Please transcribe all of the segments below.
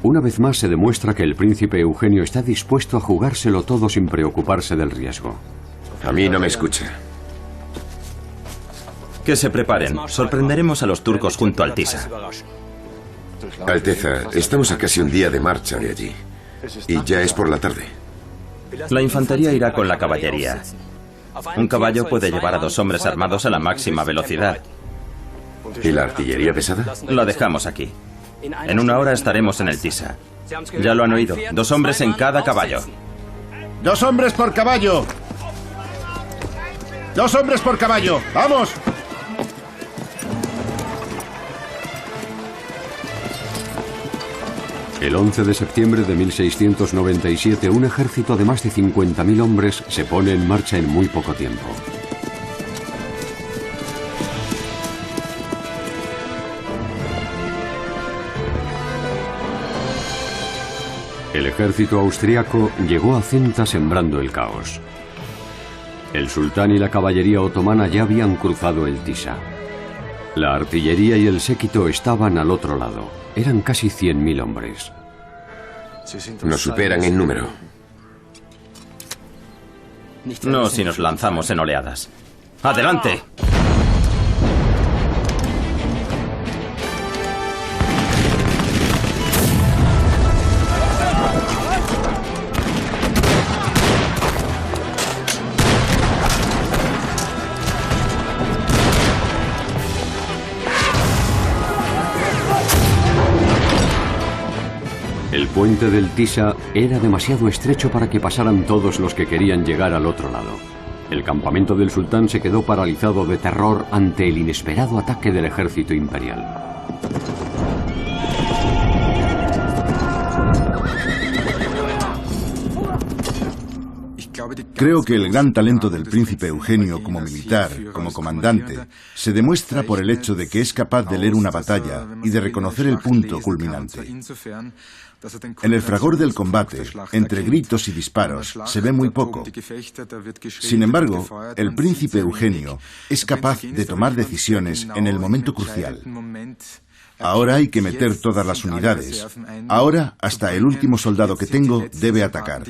Una vez más se demuestra que el príncipe Eugenio está dispuesto a jugárselo todo sin preocuparse del riesgo. A mí no me escucha. Que se preparen. Sorprenderemos a los turcos junto al Tisa. Alteza, estamos a casi un día de marcha de allí. Y ya es por la tarde. La infantería irá con la caballería. Un caballo puede llevar a 2 hombres armados a la máxima velocidad. ¿Y la artillería pesada? La dejamos aquí. En 1 hora estaremos en el Tisa. Ya lo han oído. 2 hombres en cada caballo. 2 hombres por caballo. 2 hombres por caballo. ¡Vamos! El 11 de septiembre de 1697, un ejército de más de 50.000 hombres se pone en marcha en muy poco tiempo. El ejército austriaco llegó a Centa sembrando el caos. El sultán y la caballería otomana ya habían cruzado el Tisa. La artillería y el séquito estaban al otro lado. Eran casi 100.000 hombres. Nos superan en número. No si nos lanzamos en oleadas. ¡Adelante! El puente del Tisa era demasiado estrecho para que pasaran todos los que querían llegar al otro lado. El campamento del sultán se quedó paralizado de terror ante el inesperado ataque del ejército imperial. Creo que el gran talento del príncipe Eugenio como militar, como comandante, se demuestra por el hecho de que es capaz de leer una batalla y de reconocer el punto culminante. En el fragor del combate, entre gritos y disparos, se ve muy poco. Sin embargo, el príncipe Eugenio es capaz de tomar decisiones en el momento crucial. Ahora hay que meter todas las unidades. Ahora, hasta el último soldado que tengo debe atacar.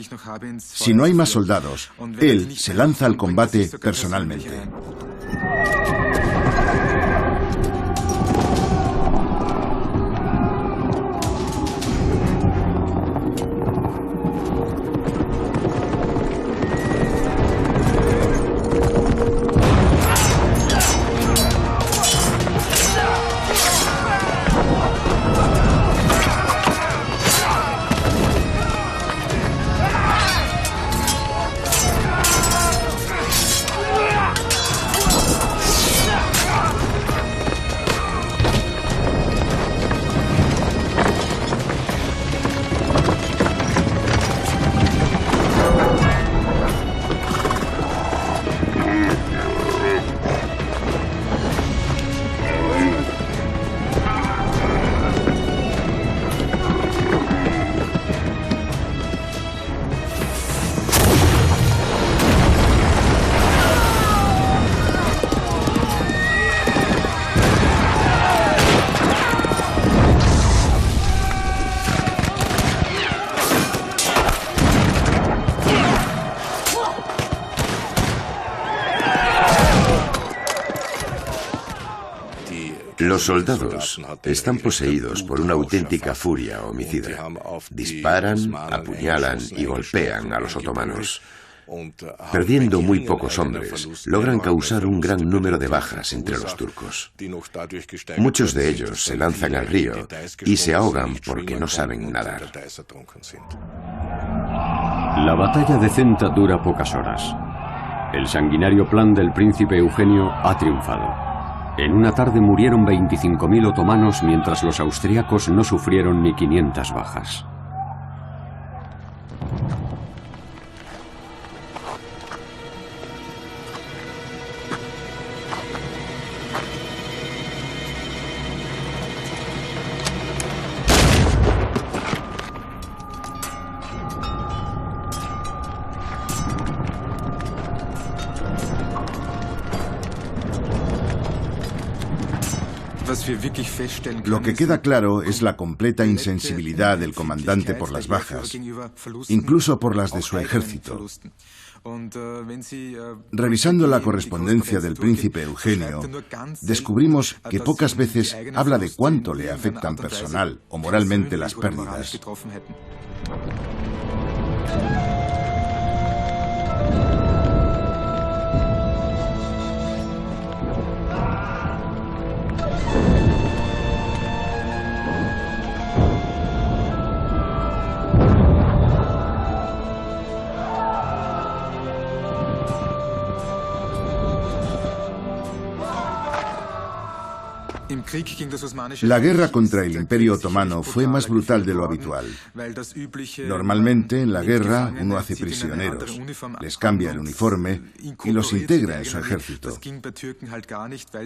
Si no hay más soldados, él se lanza al combate personalmente. Los soldados están poseídos por una auténtica furia homicida. Disparan, apuñalan y golpean a los otomanos. Perdiendo muy pocos hombres, logran causar un gran número de bajas entre los turcos. Muchos de ellos se lanzan al río y se ahogan porque no saben nadar. La batalla de Centa dura pocas horas. El sanguinario plan del príncipe Eugenio ha triunfado. En una tarde murieron 25.000 otomanos mientras los austriacos no sufrieron ni 500 bajas. Lo que queda claro es la completa insensibilidad del comandante por las bajas, incluso por las de su ejército. Revisando la correspondencia del príncipe Eugenio, descubrimos que pocas veces habla de cuánto le afectan personal o moralmente las pérdidas. La guerra contra el Imperio Otomano fue más brutal de lo habitual. Normalmente, en la guerra, uno hace prisioneros, les cambia el uniforme y los integra en su ejército.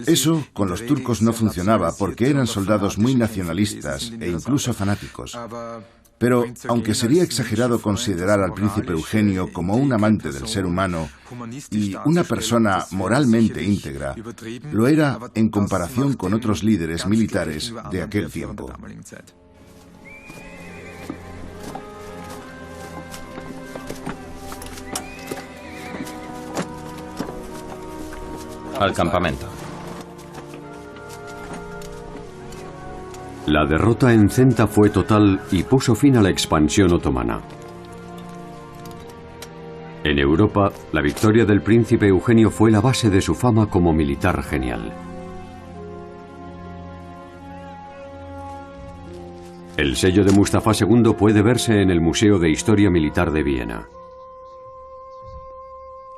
Eso con los turcos no funcionaba porque eran soldados muy nacionalistas e incluso fanáticos. Pero, aunque sería exagerado considerar al príncipe Eugenio como un amante del ser humano y una persona moralmente íntegra, lo era en comparación con otros líderes militares de aquel tiempo. Al campamento. La derrota en Zenta fue total y puso fin a la expansión otomana. En Europa, la victoria del príncipe Eugenio fue la base de su fama como militar genial. El sello de Mustafa II puede verse en el Museo de Historia Militar de Viena.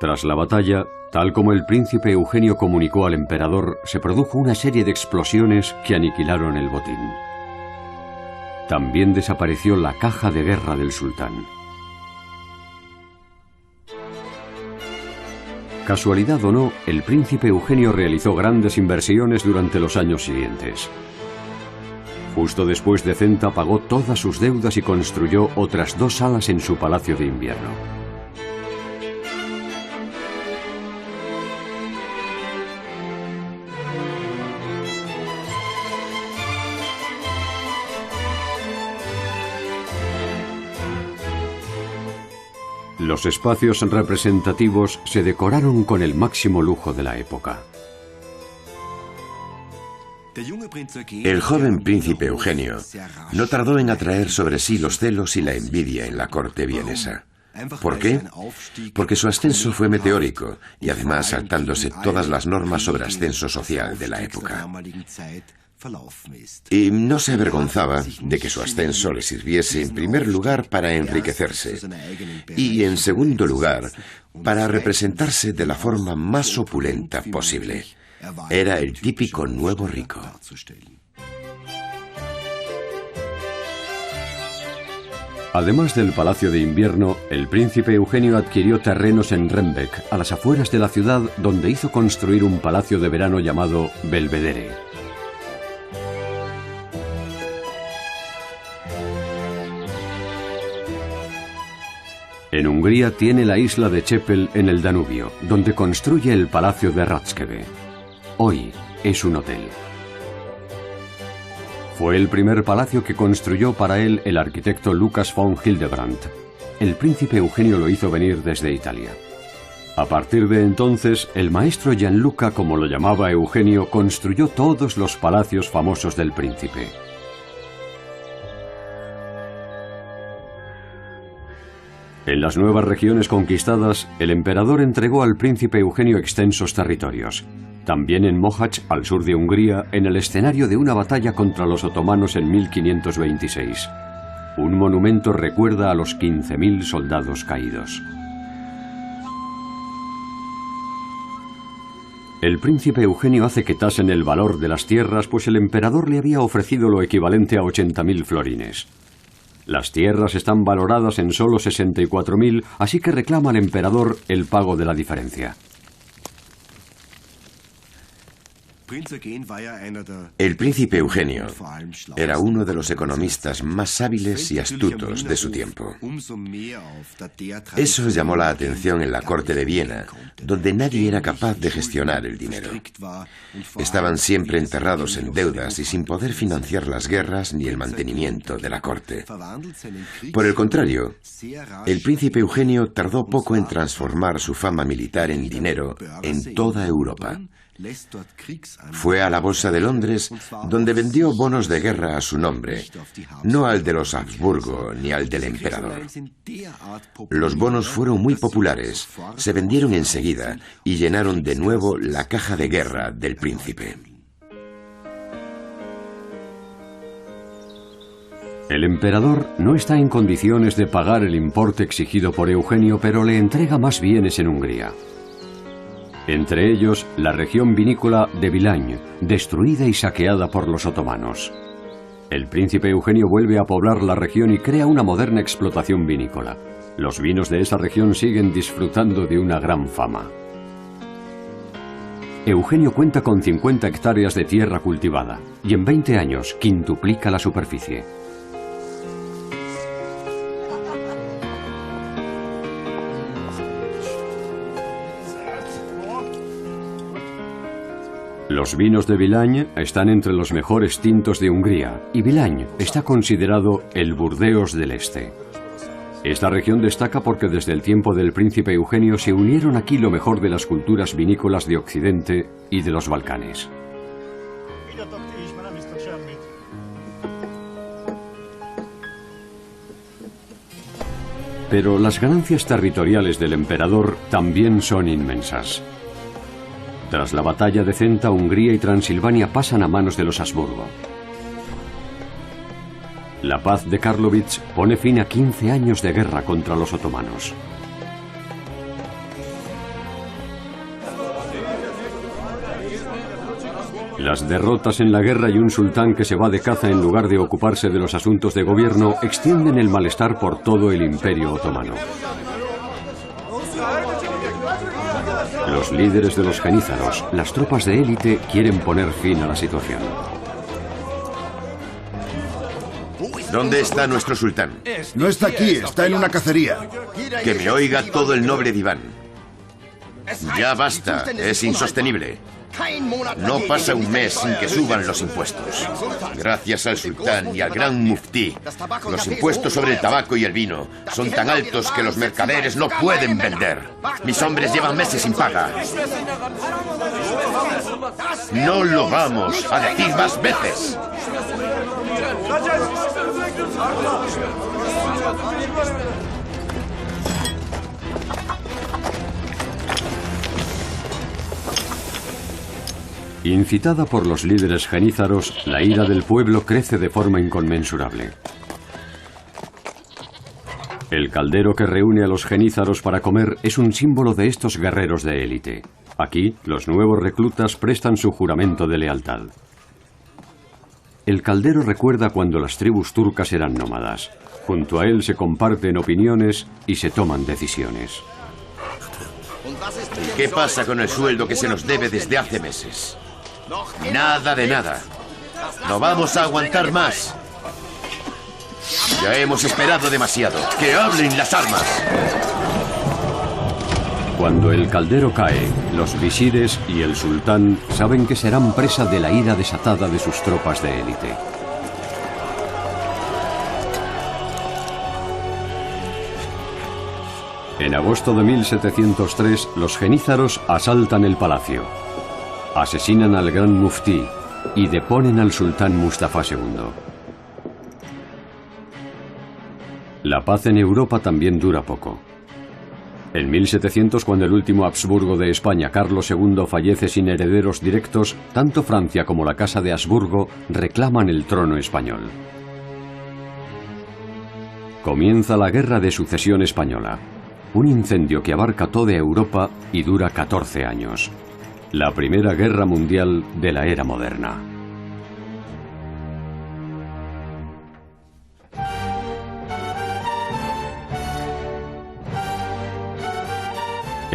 Tras la batalla, tal como el príncipe Eugenio comunicó al emperador, se produjo una serie de explosiones que aniquilaron el botín. También desapareció la caja de guerra del sultán. Casualidad o no, el príncipe Eugenio realizó grandes inversiones durante los años siguientes. Justo después de Zenta pagó todas sus deudas y construyó otras 2 salas en su palacio de invierno. Los espacios representativos se decoraron con el máximo lujo de la época. El joven príncipe Eugenio no tardó en atraer sobre sí los celos y la envidia en la corte vienesa. ¿Por qué? Porque su ascenso fue meteórico y además saltándose todas las normas sobre ascenso social de la época. Y no se avergonzaba de que su ascenso le sirviese en primer lugar para enriquecerse y en segundo lugar para representarse de la forma más opulenta posible. Era el típico nuevo rico. Además del Palacio de Invierno, el príncipe Eugenio adquirió terrenos en Rembeck, a las afueras de la ciudad, donde hizo construir un palacio de verano llamado Belvedere. En Hungría tiene la isla de Csepel en el Danubio, donde construye el Palacio de Ráckeve. Hoy es un hotel. Fue el primer palacio que construyó para él el arquitecto Lucas von Hildebrandt. El príncipe Eugenio lo hizo venir desde Italia. A partir de entonces, el maestro Gianluca, como lo llamaba Eugenio, construyó todos los palacios famosos del príncipe. En las nuevas regiones conquistadas, el emperador entregó al príncipe Eugenio extensos territorios. También en Mohacs, al sur de Hungría, en el escenario de una batalla contra los otomanos en 1526. Un monumento recuerda a los 15.000 soldados caídos. El príncipe Eugenio hace que tasen el valor de las tierras, pues el emperador le había ofrecido lo equivalente a 80.000 florines. Las tierras están valoradas en solo 64.000, así que reclama al emperador el pago de la diferencia. El príncipe Eugenio era uno de los economistas más hábiles y astutos de su tiempo. Eso llamó la atención en la corte de Viena, donde nadie era capaz de gestionar el dinero. Estaban siempre enterrados en deudas y sin poder financiar las guerras ni el mantenimiento de la corte. Por el contrario, el príncipe Eugenio tardó poco en transformar su fama militar en dinero en toda Europa. Fue a la Bolsa de Londres, donde vendió bonos de guerra a su nombre, no al de los Habsburgo ni al del emperador. Los bonos fueron muy populares, se vendieron enseguida y llenaron de nuevo la caja de guerra del príncipe. El emperador no está en condiciones de pagar el importe exigido por Eugenio, pero le entrega más bienes en Hungría. Entre ellos, la región vinícola de Vilañ, destruida y saqueada por los otomanos. El príncipe Eugenio vuelve a poblar la región y crea una moderna explotación vinícola. Los vinos de esa región siguen disfrutando de una gran fama. Eugenio cuenta con 50 hectáreas de tierra cultivada y en 20 años quintuplica la superficie. Los vinos de Vilañ están entre los mejores tintos de Hungría y Vilañ está considerado el Burdeos del Este. Esta región destaca porque desde el tiempo del príncipe Eugenio se unieron aquí lo mejor de las culturas vinícolas de Occidente y de los Balcanes. Pero las ganancias territoriales del emperador también son inmensas. Tras la batalla de Centa, Hungría y Transilvania pasan a manos de los Habsburgo. La paz de Karlovich pone fin a 15 años de guerra contra los otomanos. Las derrotas en la guerra y un sultán que se va de caza en lugar de ocuparse de los asuntos de gobierno extienden el malestar por todo el Imperio otomano. Los líderes de los genízaros, las tropas de élite, quieren poner fin a la situación. ¿Dónde está nuestro sultán? No está aquí, está en una cacería. Que me oiga todo el noble diván. Ya basta, es insostenible. No pasa un mes sin que suban los impuestos. Gracias al sultán y al gran muftí, los impuestos sobre el tabaco y el vino son tan altos que los mercaderes no pueden vender. Mis hombres llevan meses sin paga. No lo vamos a decir más veces. Incitada por los líderes genízaros, la ira del pueblo crece de forma inconmensurable. El caldero que reúne a los genízaros para comer es un símbolo de estos guerreros de élite. Aquí, los nuevos reclutas prestan su juramento de lealtad. El caldero recuerda cuando las tribus turcas eran nómadas. Junto a él se comparten opiniones y se toman decisiones. ¿Y qué pasa con el sueldo que se nos debe desde hace meses? Nada de nada. No vamos a aguantar más. Ya hemos esperado demasiado. ¡Que hablen las armas! Cuando el caldero cae, los visires y el sultán saben que serán presa de la ira desatada de sus tropas de élite. En agosto de 1703, los genízaros asaltan el palacio, asesinan al gran muftí y deponen al sultán Mustafa II. La paz en Europa también dura poco. En 1700, cuando el último Habsburgo de España, Carlos II, fallece sin herederos directos, tanto Francia como la Casa de Habsburgo reclaman el trono español. Comienza la Guerra de Sucesión Española, un incendio que abarca toda Europa y dura 14 años. La Primera Guerra Mundial de la era moderna.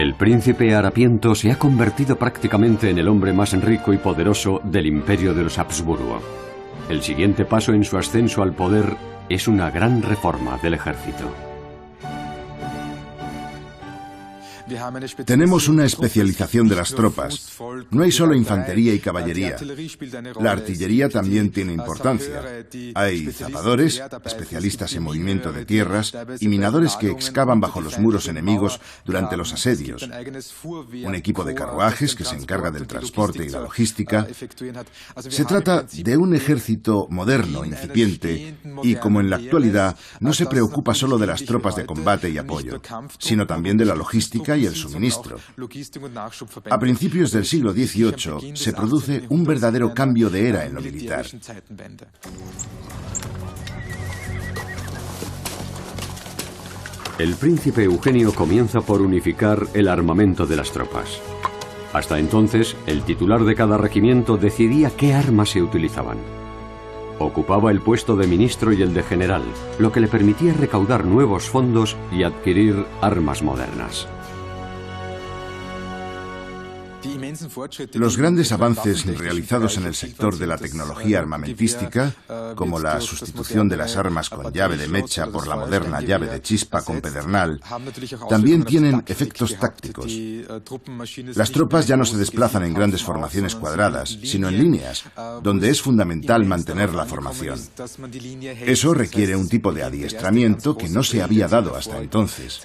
El príncipe harapiento se ha convertido prácticamente en el hombre más rico y poderoso del imperio de los Habsburgo. El siguiente paso en su ascenso al poder es una gran reforma del ejército. Tenemos una especialización de las tropas. No hay solo infantería y caballería. La artillería también tiene importancia. Hay zapadores, especialistas en movimiento de tierras, y minadores que excavan bajo los muros enemigos durante los asedios. Un equipo de carruajes que se encarga del transporte y la logística. Se trata de un ejército moderno, incipiente, y como en la actualidad no se preocupa solo de las tropas de combate y apoyo, sino también de la logística y el suministro. A principios del siglo XVIII se produce un verdadero cambio de era en lo militar. El príncipe Eugenio comienza por unificar el armamento de las tropas. Hasta entonces, el titular de cada regimiento decidía qué armas se utilizaban. Ocupaba el puesto de ministro y el de general, lo que le permitía recaudar nuevos fondos y adquirir armas modernas. Los grandes avances realizados en el sector de la tecnología armamentística, como la sustitución de las armas con llave de mecha por la moderna llave de chispa con pedernal, también tienen efectos tácticos. Las tropas ya no se desplazan en grandes formaciones cuadradas, sino en líneas, donde es fundamental mantener la formación. Eso requiere un tipo de adiestramiento que no se había dado hasta entonces.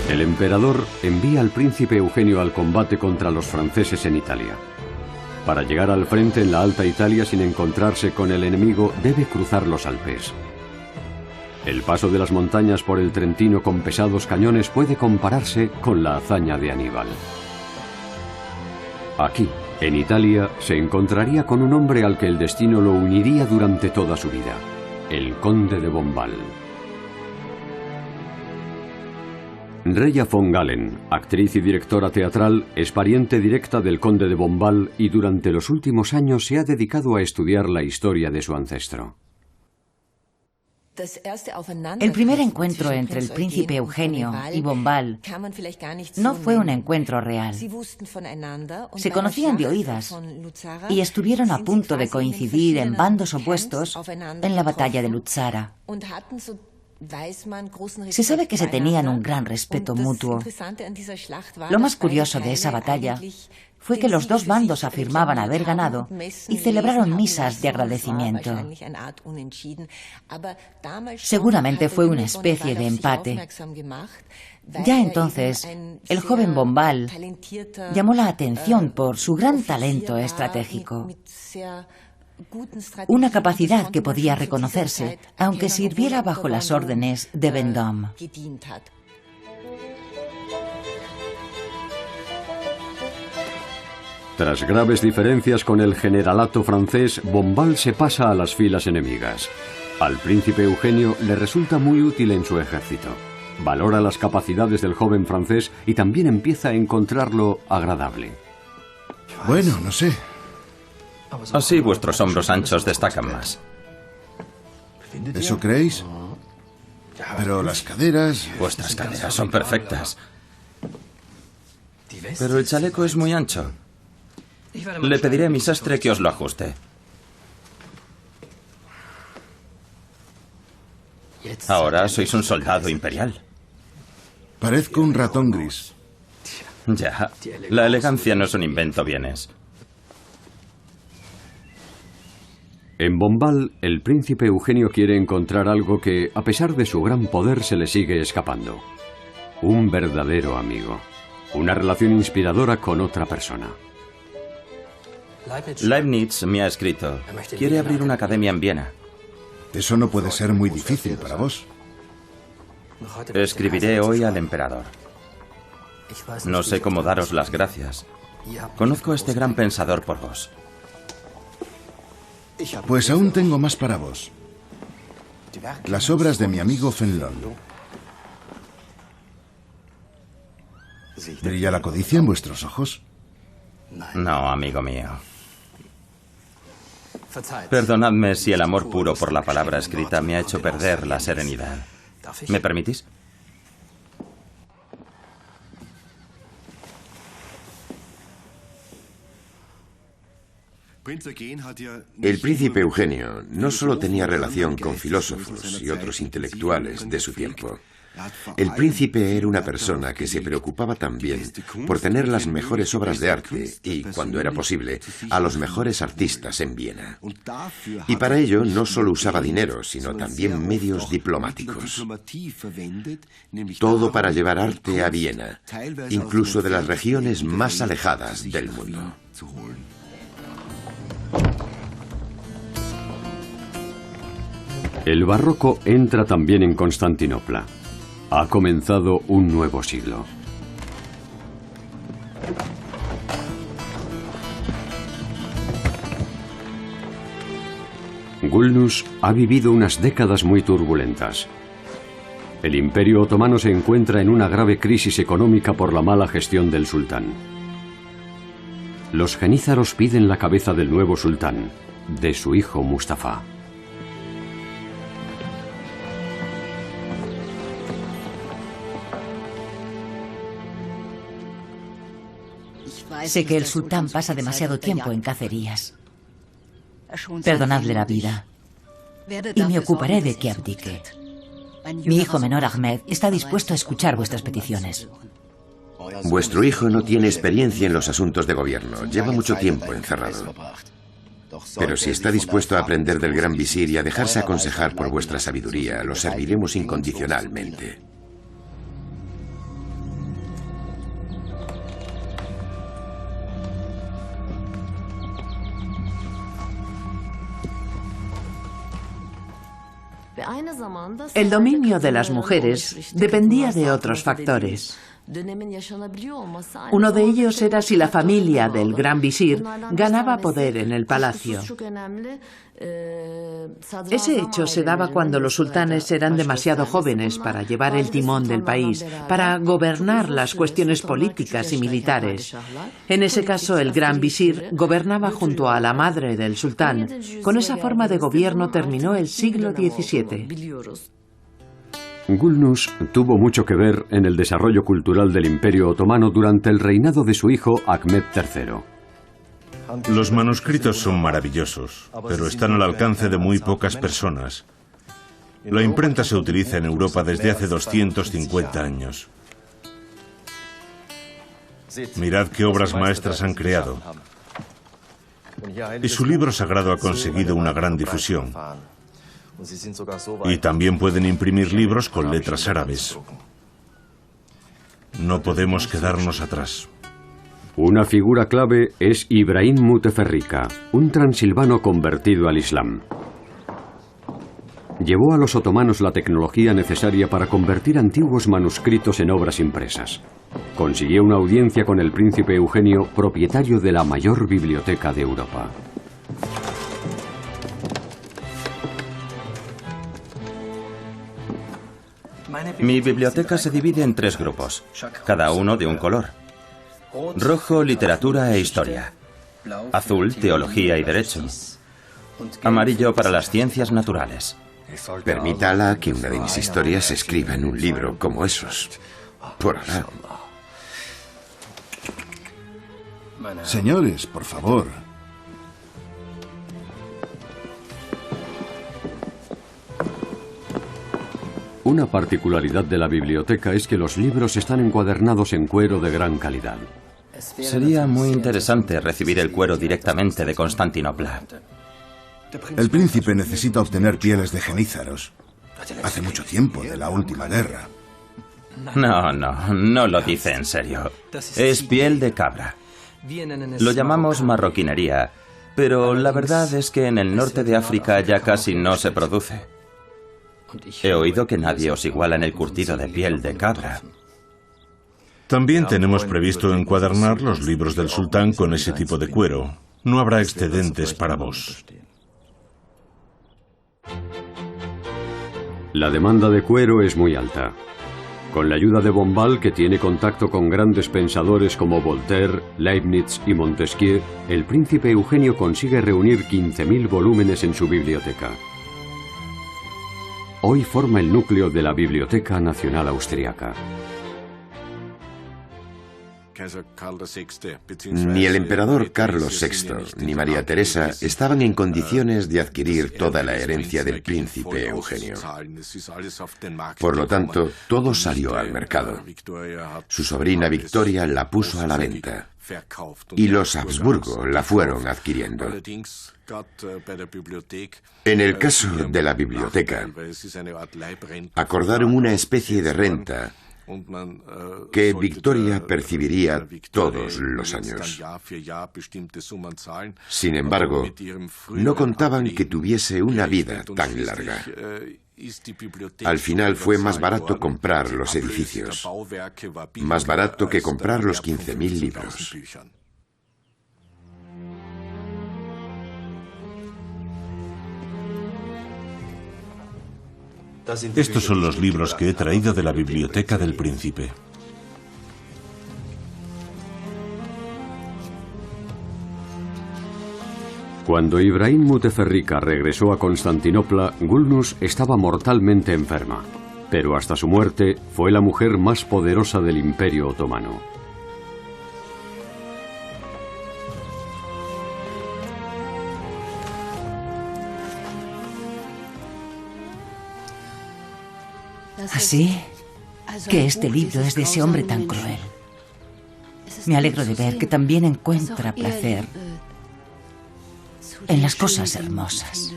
El emperador envía al príncipe Eugenio al combate contra los franceses en Italia. Para llegar al frente en la Alta Italia sin encontrarse con el enemigo, debe cruzar los Alpes. El paso de las montañas por el Trentino con pesados cañones puede compararse con la hazaña de Aníbal. Aquí, en Italia, se encontraría con un hombre al que el destino lo uniría durante toda su vida, el conde de Bombal. Reya von Galen, actriz y directora teatral, es pariente directa del conde de Bombal y durante los últimos años se ha dedicado a estudiar la historia de su ancestro. El primer encuentro entre el príncipe Eugenio y Bombal no fue un encuentro real. Se conocían de oídas y estuvieron a punto de coincidir en bandos opuestos en la batalla de Luzzara. Se sabe que se tenían un gran respeto mutuo. Lo más curioso de esa batalla fue que los dos bandos afirmaban haber ganado y celebraron misas de agradecimiento. Seguramente fue una especie de empate. Ya entonces, el joven Bombal llamó la atención por su gran talento estratégico. Una capacidad que podía reconocerse, aunque sirviera bajo las órdenes de Vendôme. Tras graves diferencias con el generalato francés, Bombal se pasa a las filas enemigas. Al príncipe Eugenio le resulta muy útil en su ejército. Valora las capacidades del joven francés y también empieza a encontrarlo agradable. Bueno, no sé. Así vuestros hombros anchos destacan más. ¿Eso creéis? Pero las caderas... Vuestras caderas son perfectas. Pero el chaleco es muy ancho. Le pediré a mi sastre que os lo ajuste. Ahora sois un soldado imperial. Parezco un ratón gris. Ya, la elegancia no es un invento vienes. En Bombal, el príncipe Eugenio quiere encontrar algo que, a pesar de su gran poder, se le sigue escapando. Un verdadero amigo. Una relación inspiradora con otra persona. Leibniz me ha escrito. Quiere abrir una academia en Viena. Eso no puede ser muy difícil para vos. Escribiré hoy al emperador. No sé cómo daros las gracias. Conozco a este gran pensador por vos. Pues aún tengo más para vos. Las obras de mi amigo Fenelon. ¿Brilla la codicia en vuestros ojos? No, amigo mío. Perdonadme si el amor puro por la palabra escrita me ha hecho perder la serenidad. ¿Me permitís? El príncipe Eugenio no solo tenía relación con filósofos y otros intelectuales de su tiempo. El príncipe era una persona que se preocupaba también por tener las mejores obras de arte y, cuando era posible, a los mejores artistas en Viena. Y para ello no solo usaba dinero, sino también medios diplomáticos. Todo para llevar arte a Viena, incluso de las regiones más alejadas del mundo. El barroco entra también en Constantinopla. Ha comenzado un nuevo siglo. Gulnus ha vivido unas décadas muy turbulentas. El Imperio Otomano se encuentra en una grave crisis económica por la mala gestión del sultán. Los genízaros piden la cabeza del nuevo sultán, de su hijo Mustafa. Sé que el sultán pasa demasiado tiempo en cacerías. Perdonadle la vida. Y me ocuparé de que abdique. Mi hijo menor Ahmed está dispuesto a escuchar vuestras peticiones. Vuestro hijo no tiene experiencia en los asuntos de gobierno. Lleva mucho tiempo encerrado. Pero si está dispuesto a aprender del gran visir y a dejarse aconsejar por vuestra sabiduría, lo serviremos incondicionalmente. El dominio de las mujeres dependía de otros factores. Uno de ellos era si la familia del gran visir ganaba poder en el palacio. Ese hecho se daba cuando los sultanes eran demasiado jóvenes para llevar el timón del país, para gobernar las cuestiones políticas y militares. En ese caso, el gran visir gobernaba junto a la madre del sultán. Con esa forma de gobierno terminó el siglo XVII. Gulnus tuvo mucho que ver en el desarrollo cultural del Imperio Otomano durante el reinado de su hijo Ahmed III. Los manuscritos son maravillosos, pero están al alcance de muy pocas personas. La imprenta se utiliza en Europa desde hace 250 años. Mirad qué obras maestras han creado. Y su libro sagrado ha conseguido una gran difusión. Y también pueden imprimir libros con letras árabes. No podemos quedarnos atrás. Una figura clave es Ibrahim Muteferrika, un transilvano convertido al Islam. Llevó a los otomanos la tecnología necesaria para convertir antiguos manuscritos en obras impresas. Consiguió una audiencia con el príncipe Eugenio, propietario de la mayor biblioteca de Europa. Mi biblioteca se divide en 3 grupos, cada uno de un color. Rojo, literatura e historia. Azul, teología y derecho. Amarillo para las ciencias naturales. Permita a Alá que una de mis historias se escriba en un libro como esos. Por Alá. Señores, por favor. Una particularidad de la biblioteca es que los libros están encuadernados en cuero de gran calidad. Sería muy interesante recibir el cuero directamente de Constantinopla. El príncipe necesita obtener pieles de genízaros. Hace mucho tiempo de la última guerra. No lo dice en serio. Es piel de cabra. Lo llamamos marroquinería, pero la verdad es que en el norte de África ya casi no se produce. He oído que nadie os iguala en el curtido de piel de cabra. También tenemos previsto encuadernar los libros del sultán con ese tipo de cuero. No habrá excedentes para vos. La demanda de cuero es muy alta. Con la ayuda de Bombal, que tiene contacto con grandes pensadores como Voltaire, Leibniz y Montesquieu, el príncipe Eugenio consigue reunir 15.000 volúmenes en su biblioteca. Hoy forma el núcleo de la Biblioteca Nacional Austriaca. Ni el emperador Carlos VI ni María Teresa estaban en condiciones de adquirir toda la herencia del príncipe Eugenio. Por lo tanto, todo salió al mercado. Su sobrina Victoria la puso a la venta y los Habsburgo la fueron adquiriendo. En el caso de la biblioteca, acordaron una especie de renta que Victoria percibiría todos los años. Sin embargo, no contaban que tuviese una vida tan larga. Al final fue más barato comprar los edificios, más barato que comprar los 15.000 libros. Estos son los libros que he traído de la biblioteca del príncipe. Cuando Ibrahim Muteferrika regresó a Constantinopla, Gulnuz estaba mortalmente enferma, pero hasta su muerte fue la mujer más poderosa del Imperio Otomano. Así que este libro es de ese hombre tan cruel. Me alegro de ver que también encuentra placer en las cosas hermosas.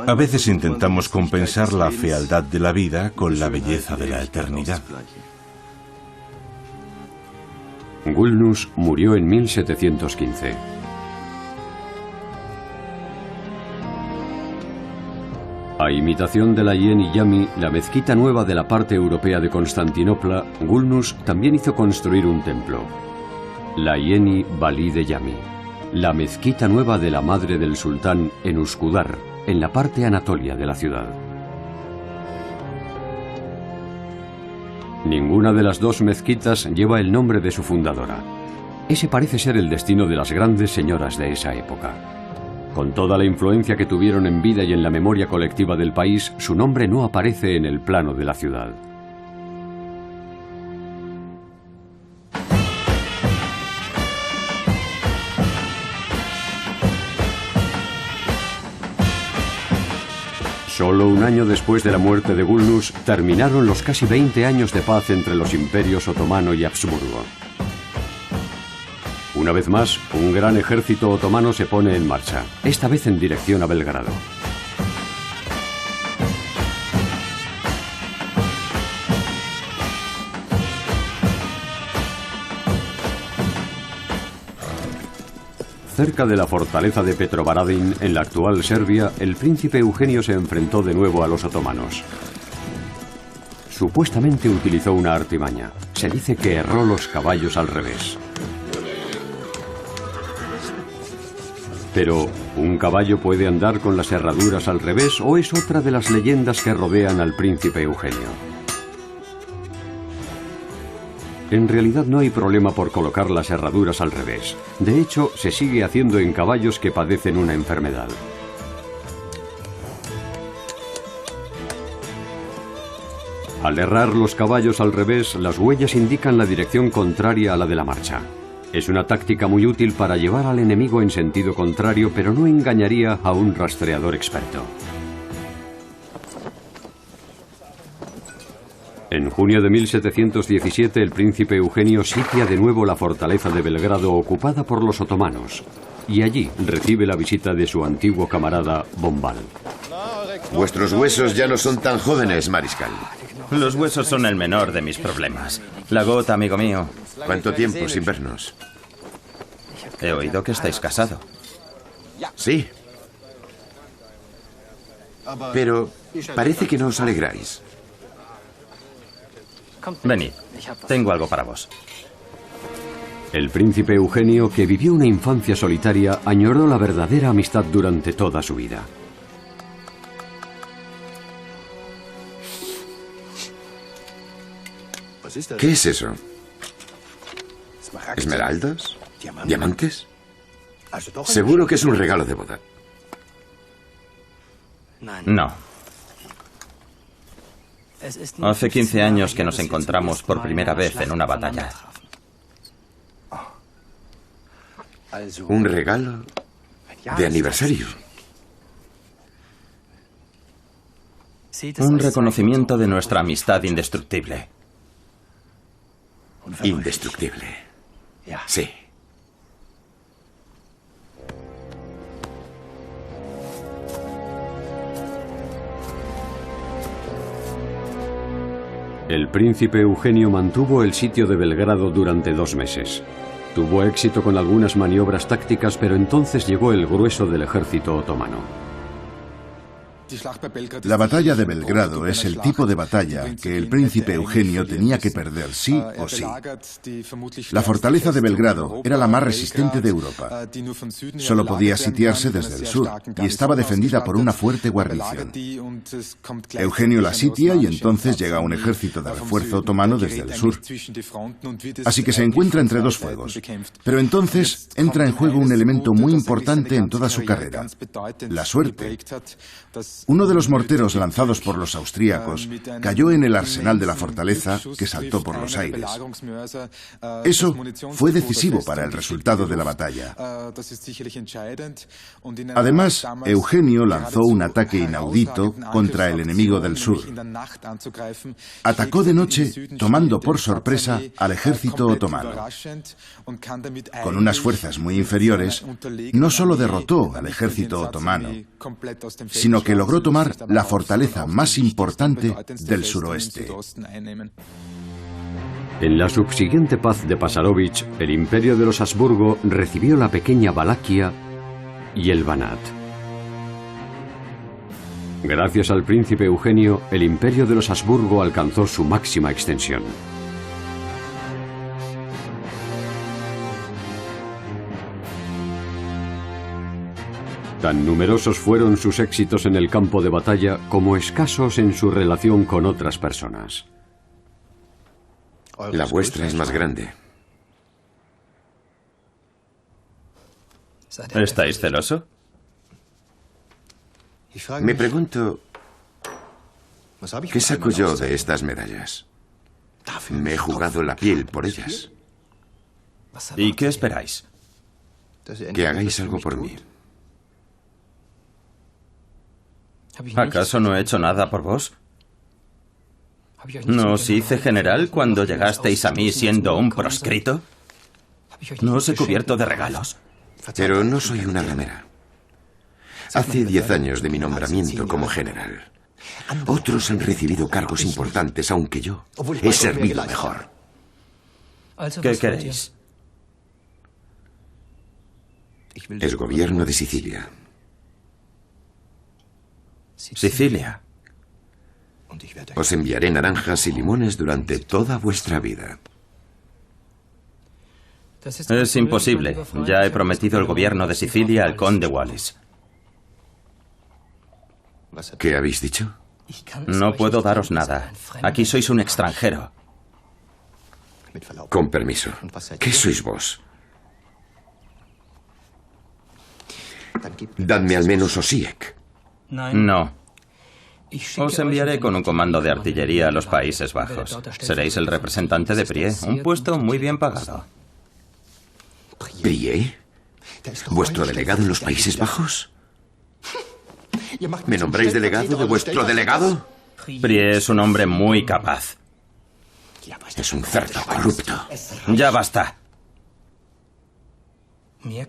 A veces intentamos compensar la fealdad de la vida con la belleza de la eternidad. Gulnuz murió en 1715. A imitación de la Yeni Yami, la mezquita nueva de la parte europea de Constantinopla, Gulnuz también hizo construir un templo, la Yeni Bali de Yami, la mezquita nueva de la madre del sultán en Uskudar, en la parte anatolia de la ciudad. Ninguna de las dos mezquitas lleva el nombre de su fundadora. Ese parece ser el destino de las grandes señoras de esa época. Con toda la influencia que tuvieron en vida y en la memoria colectiva del país, su nombre no aparece en el plano de la ciudad. Solo un año después de la muerte de Gulnuz, terminaron los casi 20 años de paz entre los imperios otomano y Habsburgo. Una vez más, un gran ejército otomano se pone en marcha, esta vez en dirección a Belgrado. Cerca de la fortaleza de Petrovaradin, en la actual Serbia, el príncipe Eugenio se enfrentó de nuevo a los otomanos. Supuestamente utilizó una artimaña. Se dice que erró los caballos al revés. Pero, ¿un caballo puede andar con las herraduras al revés o es otra de las leyendas que rodean al príncipe Eugenio? En realidad no hay problema por colocar las herraduras al revés. De hecho, se sigue haciendo en caballos que padecen una enfermedad. Al herrar los caballos al revés, las huellas indican la dirección contraria a la de la marcha. Es una táctica muy útil para llevar al enemigo en sentido contrario, pero no engañaría a un rastreador experto. En junio de 1717, el príncipe Eugenio sitia de nuevo la fortaleza de Belgrado ocupada por los otomanos, y allí recibe la visita de su antiguo camarada Bombal. Vuestros huesos ya no son tan jóvenes, mariscal. Los huesos son el menor de mis problemas. La gota, amigo mío. ¿Cuánto tiempo sin vernos? He oído que estáis casado. Sí. Pero parece que no os alegráis. Venid, tengo algo para vos. El príncipe Eugenio, que vivió una infancia solitaria, añoró la verdadera amistad durante toda su vida. ¿Qué es eso? ¿Esmeraldas? ¿Diamantes? Seguro que es un regalo de boda. No. Hace 15 años que nos encontramos por primera vez en una batalla. ¿Un regalo de aniversario? Un reconocimiento de nuestra amistad indestructible. Indestructible. Sí. El príncipe Eugenio mantuvo el sitio de Belgrado durante 2 meses. Tuvo éxito con algunas maniobras tácticas, pero entonces llegó el grueso del ejército otomano. La batalla de Belgrado es el tipo de batalla que el príncipe Eugenio tenía que perder sí o sí. La fortaleza de Belgrado era la más resistente de Europa. Solo podía sitiarse desde el sur y estaba defendida por una fuerte guarnición. Eugenio la sitia y entonces llega un ejército de refuerzo otomano desde el sur. Así que se encuentra entre dos fuegos. Pero entonces entra en juego un elemento muy importante en toda su carrera: la suerte. Uno de los morteros lanzados por los austríacos cayó en el arsenal de la fortaleza, que saltó por los aires. Eso fue decisivo para el resultado de la batalla. Además, Eugenio lanzó un ataque inaudito contra el enemigo del sur. Atacó de noche, tomando por sorpresa al ejército otomano. Con unas fuerzas muy inferiores, no solo derrotó al ejército otomano, sino que logró tomar la fortaleza más importante del suroeste. En la subsiguiente paz de Pasarovich, el imperio de los Habsburgo recibió la pequeña Valaquia y el Banat. Gracias al príncipe Eugenio, el imperio de los Habsburgo alcanzó su máxima extensión. Tan numerosos fueron sus éxitos en el campo de batalla como escasos en su relación con otras personas. La vuestra es más grande. ¿Estáis celoso? Me pregunto, ¿qué saco yo de estas medallas? Me he jugado la piel por ellas. ¿Y qué esperáis? Que hagáis algo por mí. ¿Acaso no he hecho nada por vos? ¿No os hice general cuando llegasteis a mí siendo un proscrito? ¿No os he cubierto de regalos? Pero no soy una ramera. Hace 10 años de mi nombramiento como general. Otros han recibido cargos importantes, aunque yo he servido mejor. ¿Qué queréis? El gobierno de Sicilia. Sicilia. Os enviaré naranjas y limones durante toda vuestra vida. Es imposible. Ya he prometido el gobierno de Sicilia al conde Wallis. ¿Qué habéis dicho? No puedo daros nada. Aquí sois un extranjero. Con permiso. ¿Qué sois vos? Dadme al menos Osiek. No. Os enviaré con un comando de artillería a los Países Bajos. Seréis el representante de Prie, un puesto muy bien pagado. ¿Prie? ¿Vuestro delegado en los Países Bajos? ¿Me nombráis delegado de vuestro delegado? Prie es un hombre muy capaz. Es un cerdo corrupto. Ya basta.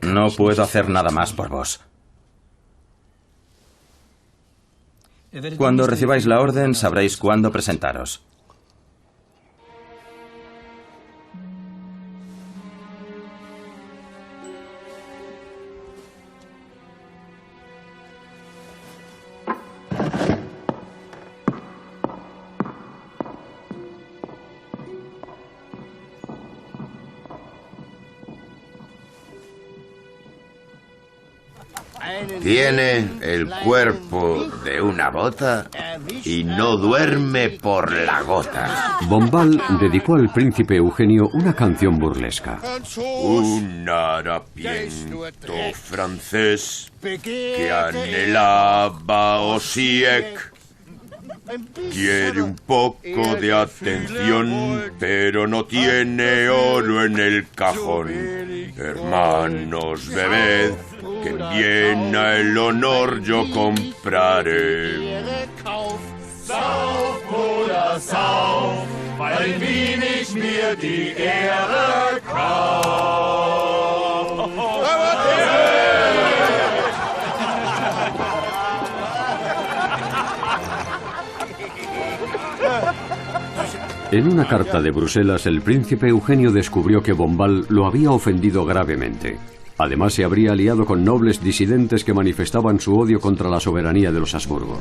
No puedo hacer nada más por vos. Cuando recibáis la orden, sabréis cuándo presentaros. Tiene el cuerpo de una bota y no duerme por la gota. Bombal dedicó al príncipe Eugenio una canción burlesca. Un harapiento francés que anhelaba Osiek. Quiere un poco de atención, pero no tiene oro en el cajón. Hermanos, bebed, que en Viena el honor yo compraré. Sauf oder sauf, weil in Wien ich mir die Ehre kauf. En una carta de Bruselas, el príncipe Eugenio descubrió que Bombal lo había ofendido gravemente. Además, se habría aliado con nobles disidentes que manifestaban su odio contra la soberanía de los Habsburgo.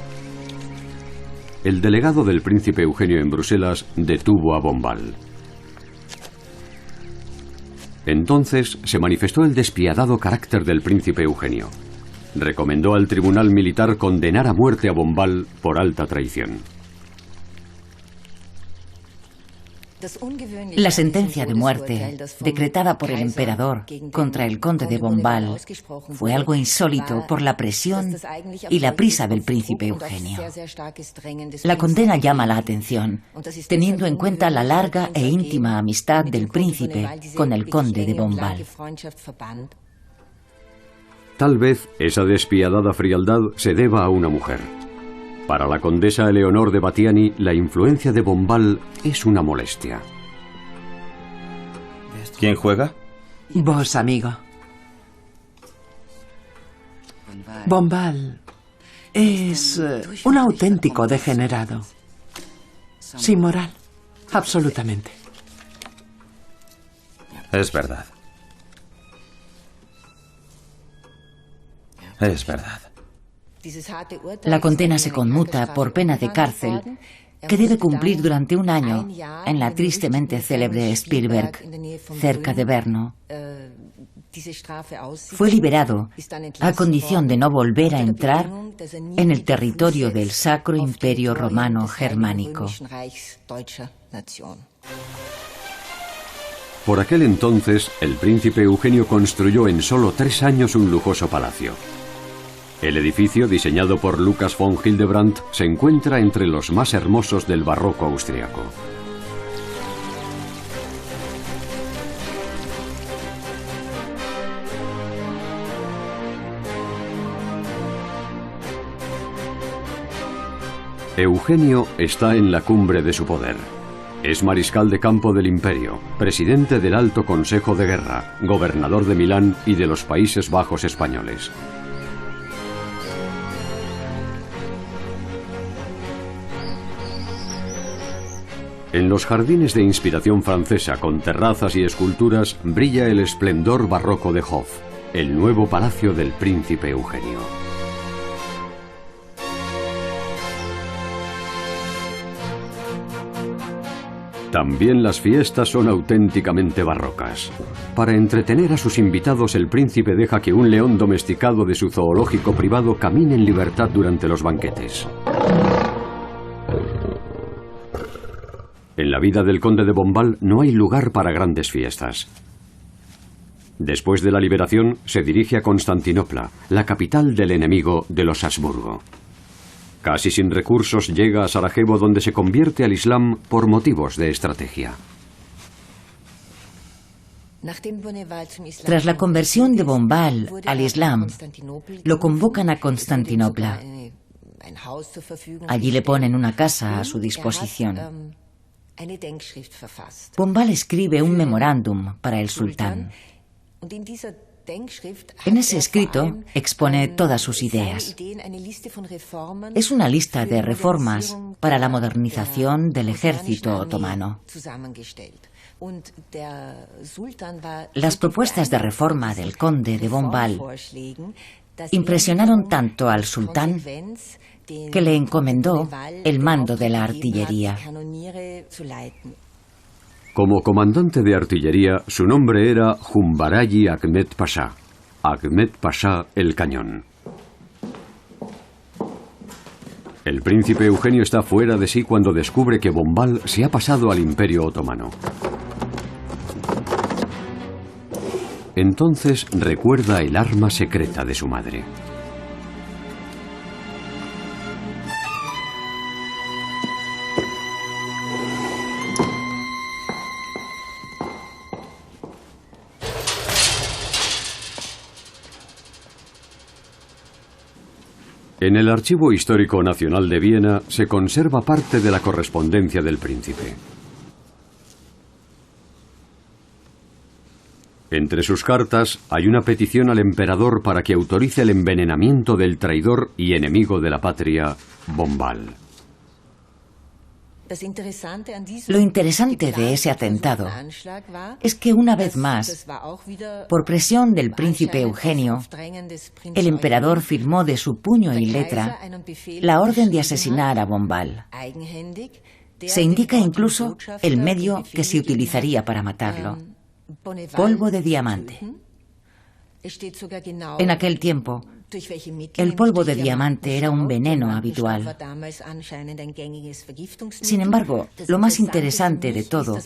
El delegado del príncipe Eugenio en Bruselas detuvo a Bombal. Entonces se manifestó el despiadado carácter del príncipe Eugenio. Recomendó al tribunal militar condenar a muerte a Bombal por alta traición. La sentencia de muerte, decretada por el emperador contra el conde de Bombal, fue algo insólito por la presión y la prisa del príncipe Eugenio. La condena llama la atención, teniendo en cuenta la larga e íntima amistad del príncipe con el conde de Bombal. Tal vez esa despiadada frialdad se deba a una mujer. Para la condesa Eleonor de Battiani, la influencia de Bombal es una molestia. ¿Quién juega? Vos, amigo. Bombal es un auténtico degenerado. Sin moral, absolutamente. Es verdad. Es verdad. La condena se conmuta por pena de cárcel que debe cumplir durante un año en la tristemente célebre Spielberg, cerca de Brno. Fue liberado a condición de no volver a entrar en el territorio del Sacro Imperio Romano Germánico. Por aquel entonces, el príncipe Eugenio construyó en solo 3 años un lujoso palacio. El edificio, diseñado por Lucas von Hildebrandt, se encuentra entre los más hermosos del barroco austriaco. Eugenio está en la cumbre de su poder. Es mariscal de campo del Imperio, presidente del Alto Consejo de Guerra, gobernador de Milán y de los Países Bajos españoles. En los jardines de inspiración francesa con terrazas y esculturas brilla el esplendor barroco de Hof, el nuevo palacio del príncipe Eugenio. También las fiestas son auténticamente barrocas. Para entretener a sus invitados, el príncipe deja que un león domesticado de su zoológico privado camine en libertad durante los banquetes. En la vida del conde de Bombal no hay lugar para grandes fiestas. Después de la liberación, se dirige a Constantinopla, la capital del enemigo de los Habsburgo. Casi sin recursos llega a Sarajevo, donde se convierte al Islam por motivos de estrategia. Tras la conversión de Bombal al Islam, lo convocan a Constantinopla. Allí le ponen una casa a su disposición. Bombal escribe un memorándum para el sultán. En ese escrito expone todas sus ideas. Es una lista de reformas para la modernización del ejército otomano. Las propuestas de reforma del conde de Bombal impresionaron tanto al sultán que le encomendó el mando de la artillería. Como comandante de artillería, su nombre era Humbarayi Ahmed Pasha. Ahmed Pasha el Cañón. El príncipe Eugenio está fuera de sí cuando descubre que Bombal se ha pasado al Imperio Otomano. Entonces recuerda el arma secreta de su madre. En el Archivo Histórico Nacional de Viena se conserva parte de la correspondencia del príncipe. Entre sus cartas hay una petición al emperador para que autorice el envenenamiento del traidor y enemigo de la patria, Bombal. Lo interesante de ese atentado es que una vez más, por presión del príncipe Eugenio, el emperador firmó de su puño y letra la orden de asesinar a Bombal. Se indica incluso el medio que se utilizaría para matarlo: polvo de diamante. En aquel tiempo, el polvo de diamante era un veneno habitual. Sin embargo, lo más interesante de todo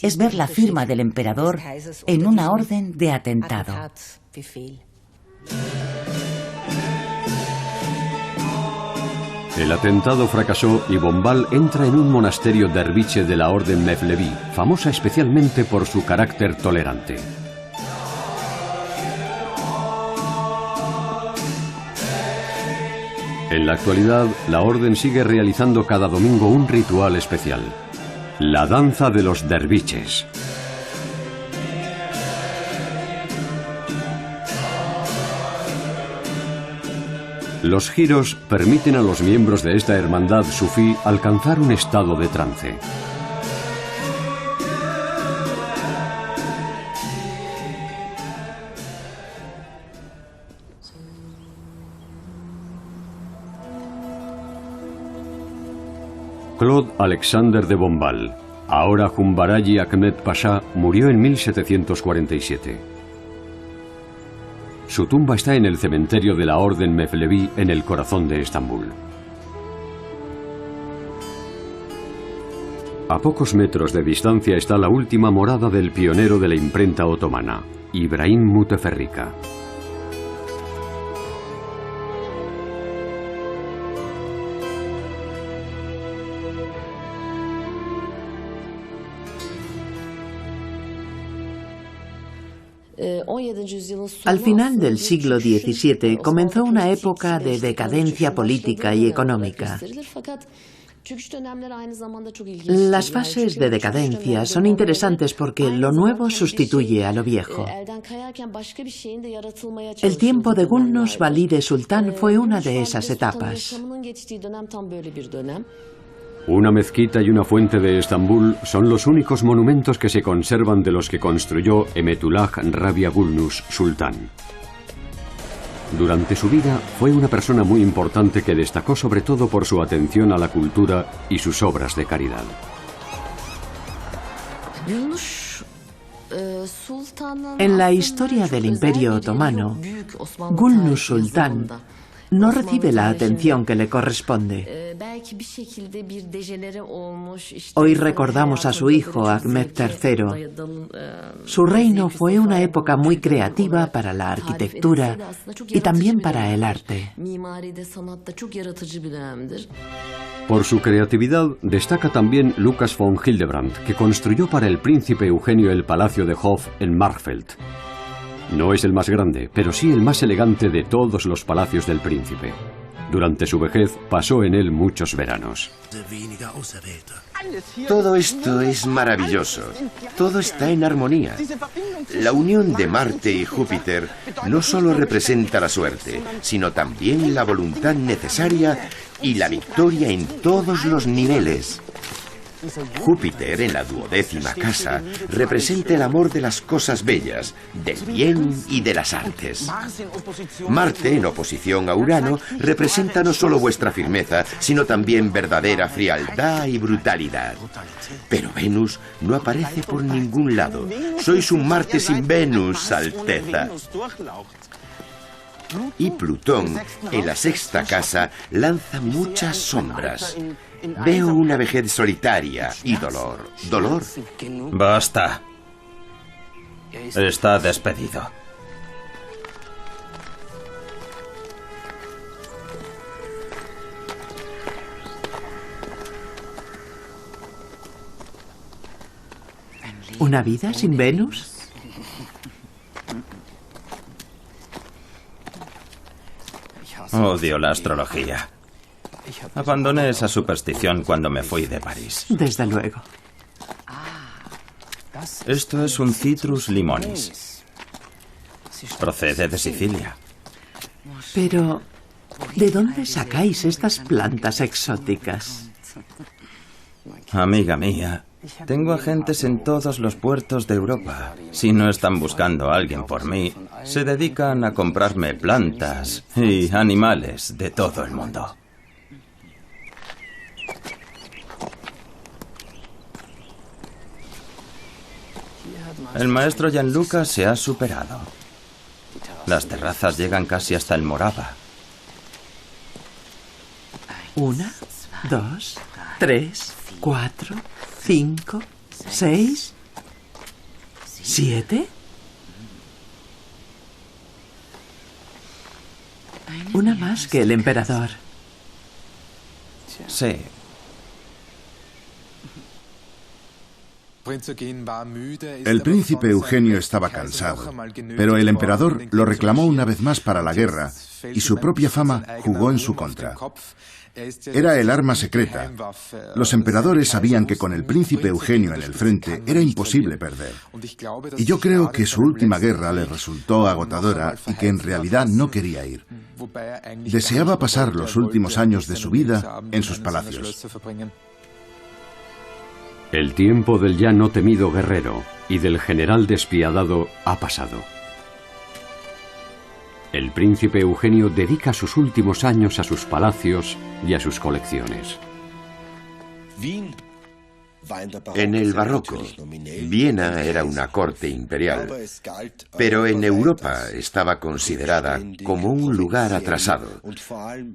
es ver la firma del emperador en una orden de atentado. El atentado fracasó y Bombal entra en un monasterio derviche de la orden Mevlevi, famosa especialmente por su carácter tolerante. En la actualidad, la orden sigue realizando cada domingo un ritual especial: la danza de los derviches. Los giros permiten a los miembros de esta hermandad sufí alcanzar un estado de trance. Claude Alexander de Bombal, ahora Humbarayi Ahmed Pasha, murió en 1747. Su tumba está en el cementerio de la Orden Mevlevi en el corazón de Estambul. A pocos metros de distancia está la última morada del pionero de la imprenta otomana, Ibrahim Muteferrika. Al final del siglo XVII comenzó una época de decadencia política y económica. Las fases de decadencia son interesantes porque lo nuevo sustituye a lo viejo. El tiempo de Gulnus Valide Sultan fue una de esas etapas. Una mezquita y una fuente de Estambul son los únicos monumentos que se conservan de los que construyó Emetullah Rabia Gulnus Sultan. Durante su vida fue una persona muy importante que destacó sobre todo por su atención a la cultura y sus obras de caridad. En la historia del Imperio Otomano, Gulnus Sultan no recibe la atención que le corresponde. Hoy recordamos a su hijo Ahmed III. Su reino fue una época muy creativa para la arquitectura y también para el arte. Por su creatividad destaca también Lucas von Hildebrand, que construyó para el príncipe Eugenio el Palacio de Hof en Markfeld. No es el más grande, pero sí el más elegante de todos los palacios del príncipe. Durante su vejez pasó en él muchos veranos. Todo esto es maravilloso. Todo está en armonía. La unión de Marte y Júpiter no solo representa la suerte, sino también la voluntad necesaria y la victoria en todos los niveles. Júpiter, en la 12ª casa, representa el amor de las cosas bellas, del bien y de las artes. Marte, en oposición a Urano, representa no solo vuestra firmeza, sino también verdadera frialdad y brutalidad. Pero Venus no aparece por ningún lado. Sois un Marte sin Venus, Alteza. Y Plutón, en la sexta casa, lanza muchas sombras. Veo una vejez solitaria y dolor. ¿Dolor? Basta. Está despedido. ¿Una vida sin Venus? Odio la astrología. Abandoné esa superstición cuando me fui de París. Desde luego. Esto es un Citrus limonis. Procede de Sicilia. Pero, ¿de dónde sacáis estas plantas exóticas? Amiga mía, tengo agentes en todos los puertos de Europa. Si no están buscando a alguien por mí, se dedican a comprarme plantas y animales de todo el mundo. El maestro Gianluca se ha superado. Las terrazas llegan casi hasta el Morava. 1, 2, 3, 4, 5, 6, 7. Una más que el emperador. Sí. El príncipe Eugenio estaba cansado, pero el emperador lo reclamó una vez más para la guerra y su propia fama jugó en su contra. Era el arma secreta. Los emperadores sabían que con el príncipe Eugenio en el frente era imposible perder. Y yo creo que su última guerra le resultó agotadora y que en realidad no quería ir. Deseaba pasar los últimos años de su vida en sus palacios. El tiempo del ya no temido guerrero y del general despiadado ha pasado. El príncipe Eugenio dedica sus últimos años a sus palacios y a sus colecciones. En el barroco, Viena era una corte imperial, pero en Europa estaba considerada como un lugar atrasado,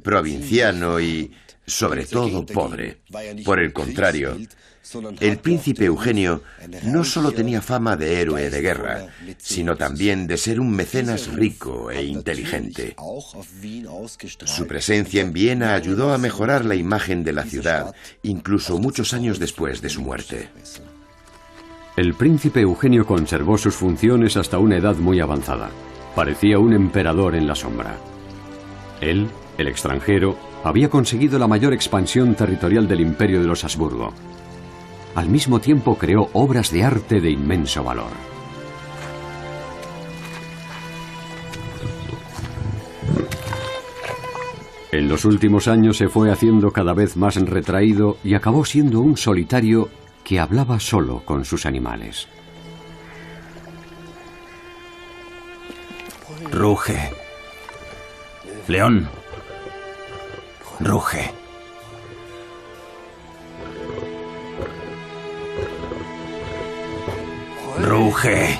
provinciano y, sobre todo, pobre. Por el contrario, el príncipe Eugenio no solo tenía fama de héroe de guerra, sino también de ser un mecenas rico e inteligente. Su presencia en Viena ayudó a mejorar la imagen de la ciudad, incluso muchos años después de su muerte. El príncipe Eugenio conservó sus funciones hasta una edad muy avanzada. Parecía un emperador en la sombra. Él, el extranjero, había conseguido la mayor expansión territorial del imperio de los Habsburgo. Al mismo tiempo creó obras de arte de inmenso valor. En los últimos años se fue haciendo cada vez más retraído y acabó siendo un solitario que hablaba solo con sus animales. Ruge. León. Ruge. Ruge.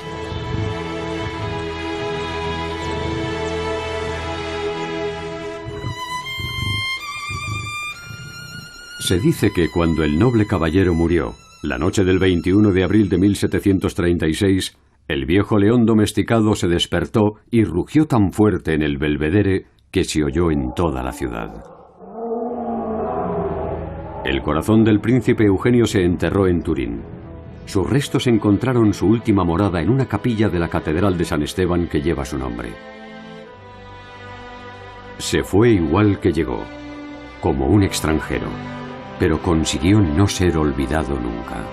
Se dice que cuando el noble caballero murió, la noche del 21 de abril de 1736, el viejo león domesticado se despertó y rugió tan fuerte en el Belvedere que se oyó en toda la ciudad. El corazón del príncipe Eugenio se enterró en Turín. Sus restos encontraron su última morada en una capilla de la Catedral de San Esteban que lleva su nombre. Se fue igual que llegó, como un extranjero, pero consiguió no ser olvidado nunca.